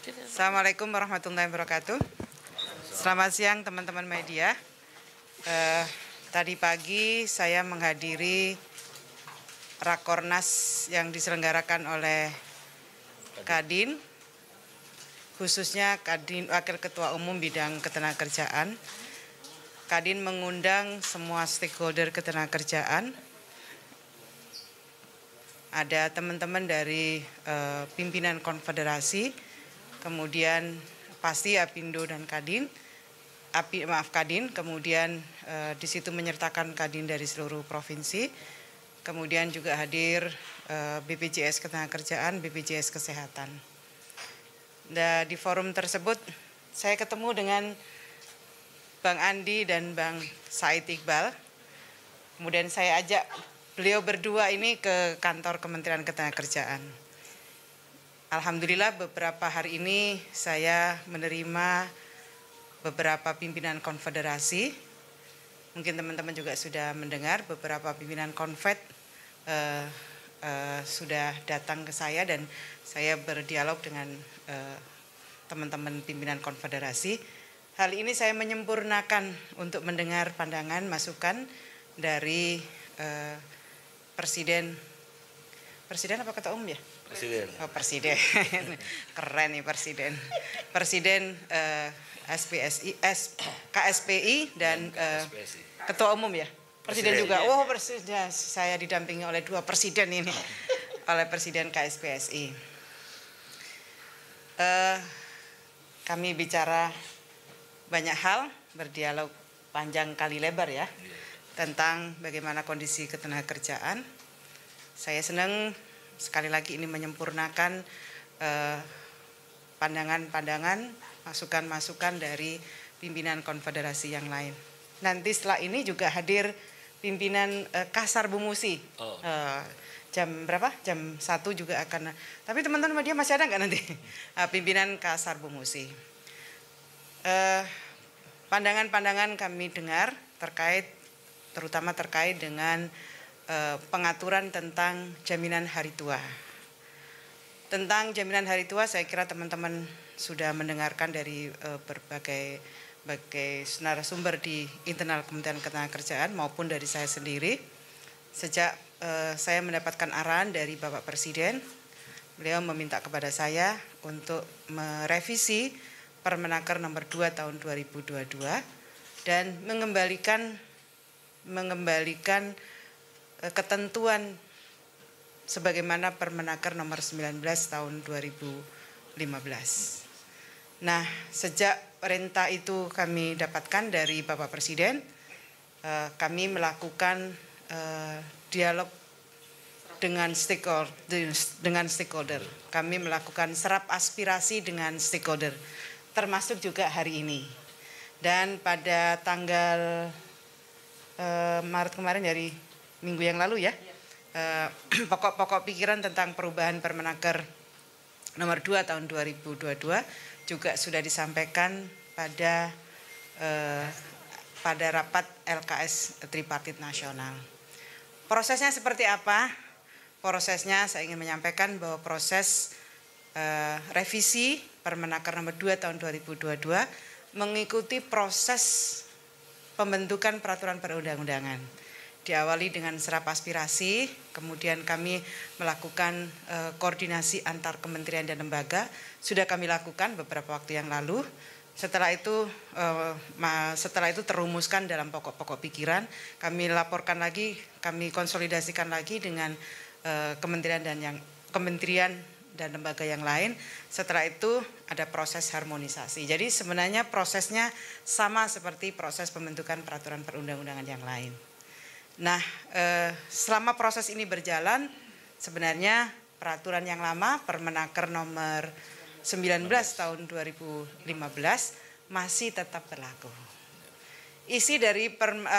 Assalamualaikum warahmatullahi wabarakatuh. Selamat siang teman-teman media. Tadi pagi saya menghadiri Rakornas yang diselenggarakan oleh Kadin, khususnya Kadin Wakil Ketua Umum Bidang Ketenagakerjaan. Kadin mengundang semua stakeholder ketenagakerjaan. Ada teman-teman dari pimpinan konfederasi, kemudian pasti Apindo dan Kadin, Kadin, kemudian di situ menyertakan Kadin dari seluruh provinsi, kemudian juga hadir BPJS Ketenagakerjaan, BPJS Kesehatan. Dan di forum tersebut saya ketemu dengan Bang Andi dan Bang Said Iqbal, kemudian saya ajak beliau berdua ini ke kantor Kementerian Ketenagakerjaan. Alhamdulillah beberapa hari ini saya menerima beberapa pimpinan konfederasi. Mungkin teman-teman juga sudah mendengar beberapa pimpinan konfed sudah datang ke saya dan saya berdialog dengan teman-teman pimpinan konfederasi. Hal ini saya menyempurnakan untuk mendengar pandangan, masukan dari Presiden apa Ketua Umum ya? Presiden. Oh, Presiden. Keren nih Presiden. Presiden KSPI dan Ketua Umum ya? Presiden juga. Oh, Presiden. Saya didampingi oleh dua presiden ini. Oleh Presiden KSPSI. Kami bicara banyak hal, berdialog panjang kali lebar ya. Tentang bagaimana kondisi ketenagakerjaan. Saya senang sekali lagi ini menyempurnakan pandangan-pandangan, masukan-masukan dari pimpinan konfederasi yang lain. Nanti setelah ini juga hadir pimpinan Kasar Bumusi. Jam berapa? Jam 1 juga akan. Tapi teman-teman media masih ada nggak nanti? Pimpinan Kasar Bumusi. Pandangan-pandangan kami dengar terutama terkait dengan pengaturan tentang jaminan hari tua. Tentang jaminan hari tua saya kira teman-teman sudah mendengarkan dari berbagai narasumber di internal Kementerian Ketenagakerjaan maupun dari saya sendiri. Sejak saya mendapatkan arahan dari Bapak Presiden, beliau meminta kepada saya untuk merevisi Permenaker nomor 2 tahun 2022 dan mengembalikan ketentuan sebagaimana Permenaker nomor 19 tahun 2015. Nah, sejak perintah itu kami dapatkan dari Bapak Presiden, kami melakukan dialog dengan stakeholder. Kami melakukan serap aspirasi dengan stakeholder, termasuk juga hari ini. Dan pada tanggal Maret kemarin dari minggu yang lalu ya, pokok-pokok pikiran tentang perubahan Permenaker nomor 2 tahun 2022 juga sudah disampaikan pada rapat LKS Tripartit Nasional. Prosesnya seperti apa? Prosesnya saya ingin menyampaikan bahwa proses revisi Permenaker nomor 2 tahun 2022 mengikuti proses pembentukan peraturan perundang-undangan. Diawali dengan serap aspirasi, kemudian kami melakukan koordinasi antar kementerian dan lembaga. Sudah kami lakukan beberapa waktu yang lalu. Setelah itu terumuskan dalam pokok-pokok pikiran. Kami laporkan lagi, kami konsolidasikan lagi dengan kementerian dan lembaga yang lain. Setelah itu ada proses harmonisasi. Jadi sebenarnya prosesnya sama seperti proses pembentukan peraturan perundang-undangan yang lain. Nah, selama proses ini berjalan, sebenarnya peraturan yang lama, Permenaker nomor 19 tahun 2015, masih tetap berlaku. Isi dari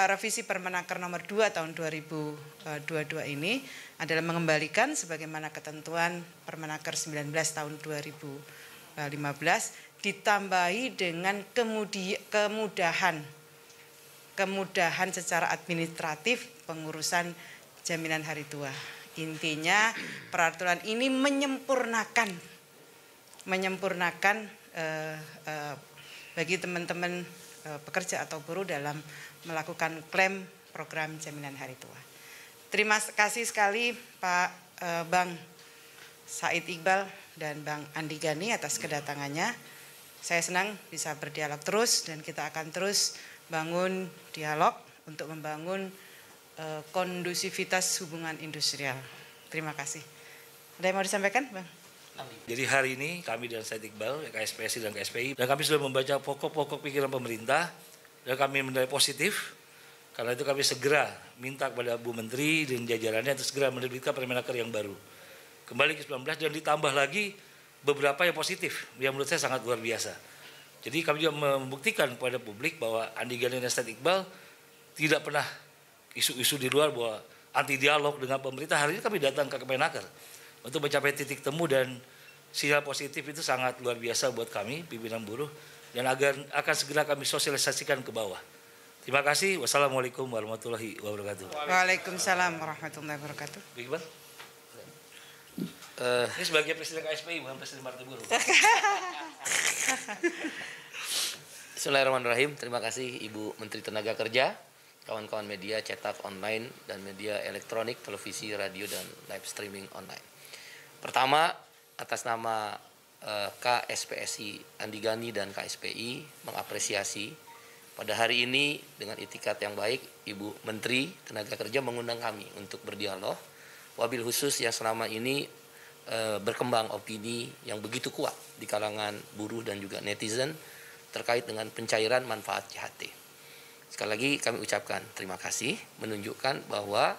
revisi Permenaker nomor 2 tahun 2022 ini adalah mengembalikan sebagaimana ketentuan Permenaker 19 tahun 2015, ditambahi dengan kemudahan secara administratif pengurusan jaminan hari tua. Intinya peraturan ini menyempurnakan menyempurnakan bagi teman-teman pekerja atau buruh dalam melakukan klaim program jaminan hari tua. Terima kasih sekali Pak Bang Said Iqbal dan Bang Andi Gani atas kedatangannya. Saya senang bisa berdialog terus dan kita akan terus bangun dialog untuk membangun kondusivitas hubungan industrial. Terima kasih. Ada yang mau disampaikan, Bang? Jadi hari ini kami dan Said Iqbal, KSPSI dan KSPI, dan kami sudah membaca pokok-pokok pikiran pemerintah dan kami menilai positif. Karena itu kami segera minta kepada Bu Menteri dan jajarannya untuk segera menerbitkan Permenaker yang baru. Kembali ke 19 dan ditambah lagi beberapa yang positif, yang menurut saya sangat luar biasa. Jadi kami juga membuktikan kepada publik bahwa Andi Gani dan Said Iqbal tidak pernah isu-isu di luar bahwa anti dialog dengan pemerintah. Hari ini kami datang ke Kemenaker untuk mencapai titik temu dan sinyal positif itu sangat luar biasa buat kami, pimpinan buruh, dan akan segera kami sosialisasikan ke bawah. Terima kasih. Wassalamualaikum warahmatullahi wabarakatuh. Waalaikumsalam warahmatullahi wabarakatuh. Iqbal? Ini sebagai Presiden KSPI, bukan Presiden Partai Buruh. Bismillahirrahmanirrahim. Terima kasih Ibu Menteri Tenaga Kerja, kawan-kawan media cetak online dan media elektronik, televisi, radio, dan live streaming online. Pertama, atas nama KSPSI Andi Gani dan KSPI mengapresiasi pada hari ini dengan itikat yang baik Ibu Menteri Tenaga Kerja mengundang kami untuk berdialog, wabil khusus yang selama ini berkembang opini yang begitu kuat di kalangan buruh dan juga netizen terkait dengan pencairan manfaat JHT. Sekali lagi kami ucapkan terima kasih, menunjukkan bahwa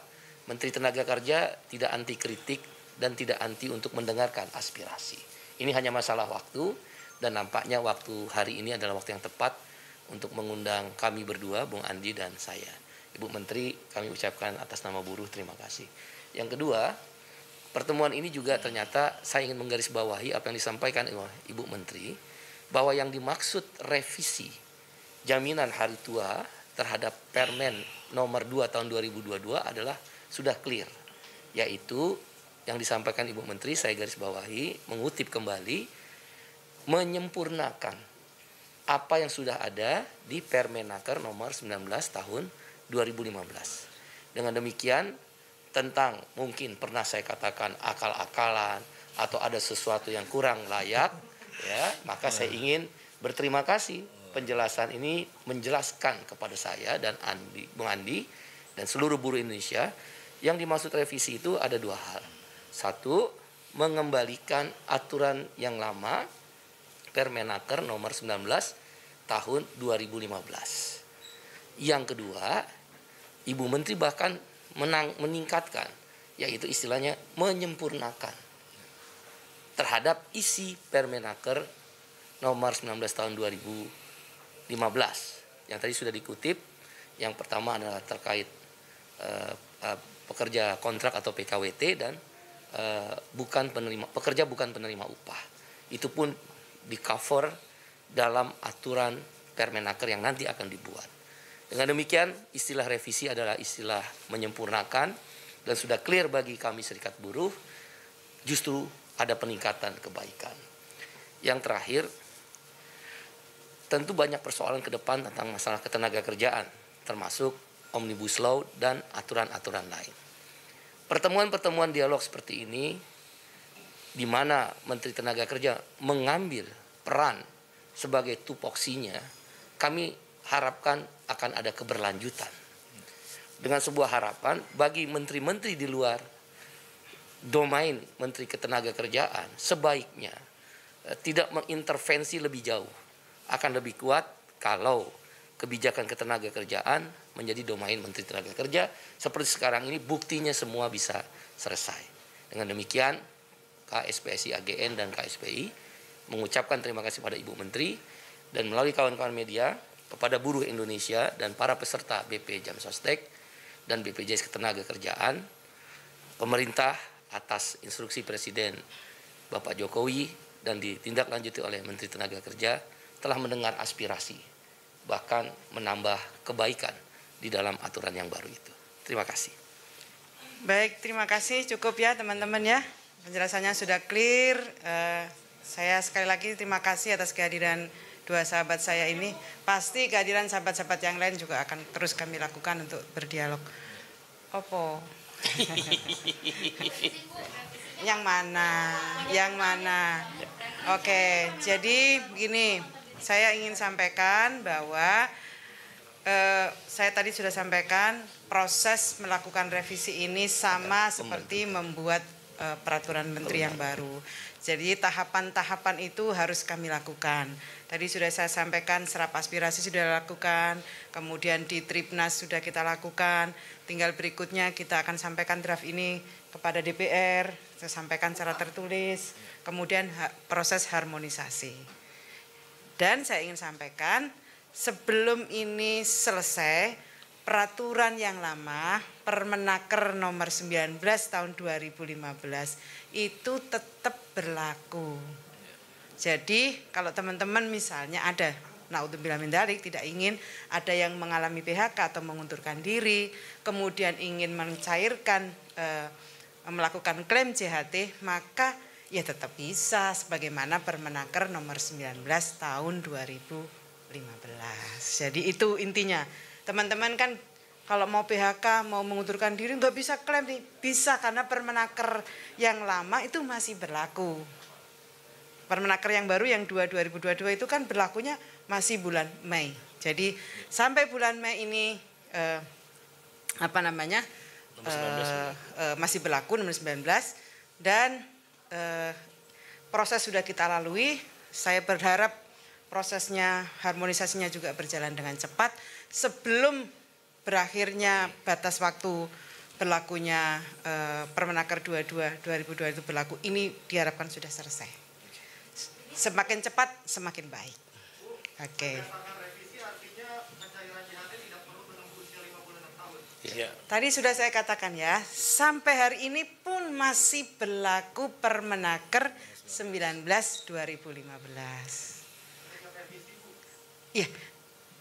Menteri Tenaga Kerja tidak anti kritik dan tidak anti untuk mendengarkan aspirasi. Ini hanya masalah waktu dan nampaknya waktu hari ini adalah waktu yang tepat untuk mengundang kami berdua, Bung Andi dan saya. Ibu Menteri, kami ucapkan atas nama buruh terima kasih. Yang kedua, pertemuan ini juga ternyata saya ingin menggarisbawahi apa yang disampaikan oleh Ibu Menteri, bahwa yang dimaksud revisi jaminan hari tua terhadap Permen nomor 2 tahun 2022 adalah sudah clear, yaitu yang disampaikan Ibu Menteri, saya garisbawahi, mengutip kembali, menyempurnakan apa yang sudah ada di Permenaker nomor 19 tahun 2015. Dengan demikian, tentang mungkin pernah saya katakan akal-akalan atau ada sesuatu yang kurang layak, ya, maka saya ingin berterima kasih penjelasan ini menjelaskan kepada saya dan Bung Andi dan seluruh buruh Indonesia yang dimaksud revisi itu ada dua hal. Satu, mengembalikan aturan yang lama Permenaker nomor 19 tahun 2015. Yang kedua, Ibu Menteri bahkan meningkatkan, yaitu istilahnya menyempurnakan terhadap isi Permenaker nomor 19 tahun 2015 yang tadi sudah dikutip. Yang pertama adalah terkait pekerja kontrak atau PKWT dan pekerja bukan penerima upah. Itu pun di cover dalam aturan Permenaker yang nanti akan dibuat. Dengan demikian, istilah revisi adalah istilah menyempurnakan dan sudah clear bagi kami Serikat Buruh, justru ada peningkatan kebaikan. Yang terakhir, tentu banyak persoalan ke depan tentang masalah ketenaga kerjaan, termasuk Omnibus Law dan aturan-aturan lain. Pertemuan-pertemuan dialog seperti ini, di mana Menteri Tenaga Kerja mengambil peran sebagai tupoksinya, kami harapkan akan ada keberlanjutan. Dengan sebuah harapan bagi menteri-menteri di luar domain Menteri Ketenagakerjaan, sebaiknya tidak mengintervensi lebih jauh. Akan lebih kuat kalau kebijakan ketenagakerjaan menjadi domain Menteri Tenaga Kerja. Seperti sekarang ini buktinya semua bisa selesai. Dengan demikian, KSPSI AGN dan KSPI mengucapkan terima kasih pada Ibu Menteri dan melalui kawan-kawan media kepada buruh Indonesia dan para peserta BP Jam Sostek dan BPJS Ketenagakerjaan, pemerintah atas instruksi Presiden Bapak Jokowi dan ditindaklanjuti oleh Menteri Tenaga Kerja telah mendengar aspirasi, bahkan menambah kebaikan di dalam aturan yang baru itu. Terima kasih. Baik, terima kasih. Cukup ya teman-teman ya. Penjelasannya sudah clear. Saya sekali lagi terima kasih atas kehadiran dua sahabat saya ini. Pasti kehadiran sahabat-sahabat yang lain juga akan terus kami lakukan untuk berdialog. Opo? Yang mana? Yang mana? Oke, jadi begini, saya ingin sampaikan bahwa saya tadi sudah sampaikan proses melakukan revisi ini sama seperti membuat peraturan menteri yang baru. Jadi tahapan-tahapan itu harus kami lakukan. Tadi sudah saya sampaikan serap aspirasi sudah dilakukan, kemudian di Tripnas sudah kita lakukan, tinggal berikutnya kita akan sampaikan draft ini kepada DPR, saya sampaikan secara tertulis, kemudian proses harmonisasi. Dan saya ingin sampaikan, sebelum ini selesai, peraturan yang lama, Permenaker nomor 19 tahun 2015 itu tetap berlaku. Jadi kalau teman-teman misalnya ada, naudzubillah min dzalik, tidak ingin ada yang mengalami PHK atau mengundurkan diri, kemudian ingin mencairkan, melakukan klaim JHT, maka ya tetap bisa sebagaimana Permenaker nomor 19 tahun 2015. Jadi itu intinya. Teman-teman kan kalau mau PHK, mau mengundurkan diri nggak bisa klaim nih. Bisa karena Permenaker yang lama itu masih berlaku. Permenaker yang baru yang 2022 itu kan berlakunya masih bulan Mei. Jadi sampai bulan Mei ini masih berlaku nomor 19 dan proses sudah kita lalui. Saya berharap prosesnya, harmonisasinya juga berjalan dengan cepat sebelum berakhirnya batas waktu berlakunya Permenaker 22 2002 itu berlaku. Ini diharapkan sudah selesai. Semakin cepat semakin baik. Oke. Ya. Tadi sudah saya katakan ya, sampai hari ini pun masih berlaku Permenaker 19 2015. Iya,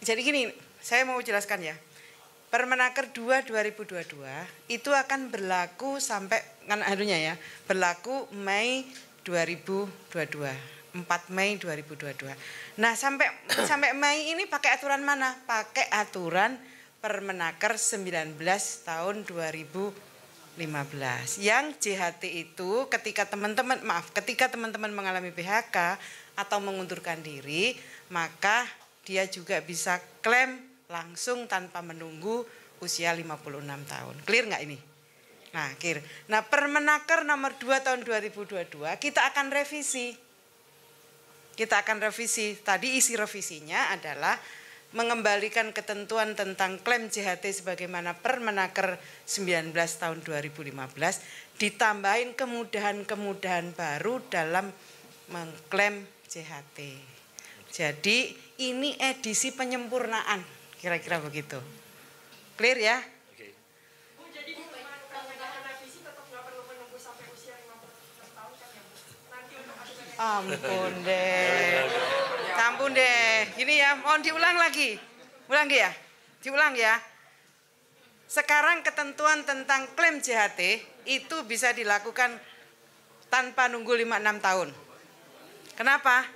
jadi gini, saya mau jelaskan ya. Permenaker 2 2022 itu akan berlaku sampai, kan anunya ya, berlaku Mei 2022, 4 Mei 2022. Nah sampai Mei ini pakai aturan mana? Pakai aturan Permenaker 19 tahun 2015. Yang JHT itu ketika teman-teman mengalami PHK atau mengundurkan diri, maka dia juga bisa klaim langsung tanpa menunggu usia 56 tahun. Clear nggak ini? Nah, clear. Nah, Permenaker nomor 2 tahun 2022 kita akan revisi. Tadi isi revisinya adalah mengembalikan ketentuan tentang klaim JHT sebagaimana Permenaker 19 tahun 2015, ditambahin kemudahan-kemudahan baru dalam mengklaim JHT. Jadi ini edisi penyempurnaan, kira-kira begitu. Clear ya? Oke. Bu, jadi pengenalan revisi tetap nggak perlu menunggu sampai usia 56 tahun kan ya Bu? Nanti untuk Ampun deh. Gini ya, mohon diulang lagi. Diulang ya. Sekarang ketentuan tentang klaim JHT itu bisa dilakukan tanpa nunggu 56 tahun. Kenapa?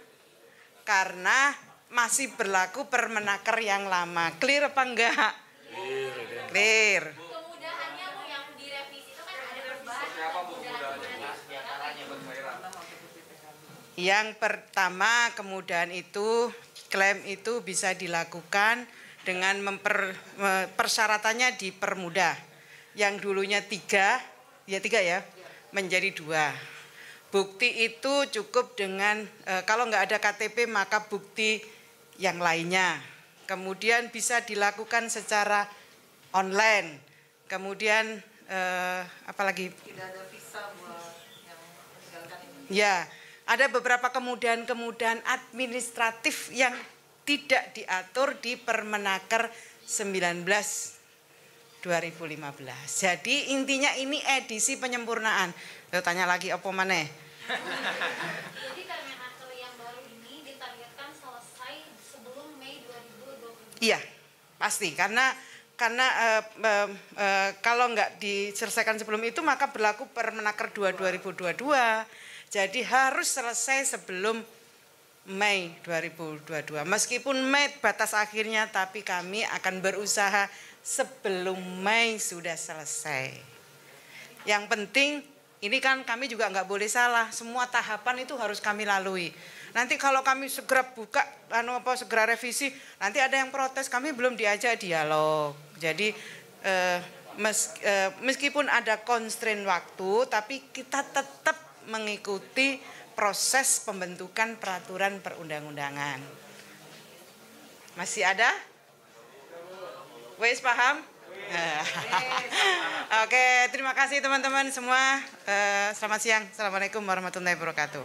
Karena masih berlaku Permenaker yang lama. Clear apa enggak? Clear. Kemudahannya Bu yang direvisi itu kan ada perubahan. Yang pertama kemudahan itu klaim itu bisa dilakukan dengan persyaratannya dipermudah. Yang dulunya 3 ya, menjadi 2. Bukti itu cukup dengan kalau nggak ada KTP maka bukti yang lainnya. Kemudian bisa dilakukan secara online. Kemudian apalagi? Tidak ada visa buat yang meninggalkan ini. Ya, ada beberapa kemudahan-kemudahan administratif yang tidak diatur di Permenaker 19 2015. Jadi intinya ini edisi penyempurnaan. Lo tanya lagi apa maneh? Jadi Permenaker yang baru ini ditargetkan selesai sebelum Mei 2022. Iya, pasti karena kalau nggak diselesaikan sebelum itu maka berlaku Permenaker 2 2022 Jadi harus selesai sebelum Mei 2022. Meskipun Mei batas akhirnya, tapi kami akan berusaha sebelum Mei sudah selesai. Yang penting ini kan kami juga nggak boleh salah, semua tahapan itu harus kami lalui. Nanti kalau kami segera buka, segera revisi, nanti ada yang protes, kami belum diajak dialog. Jadi meskipun ada constraint waktu, tapi kita tetap mengikuti proses pembentukan peraturan perundang-undangan. Masih ada? Wes paham? Oke, terima kasih teman-teman semua. Selamat siang. Assalamualaikum warahmatullahi wabarakatuh.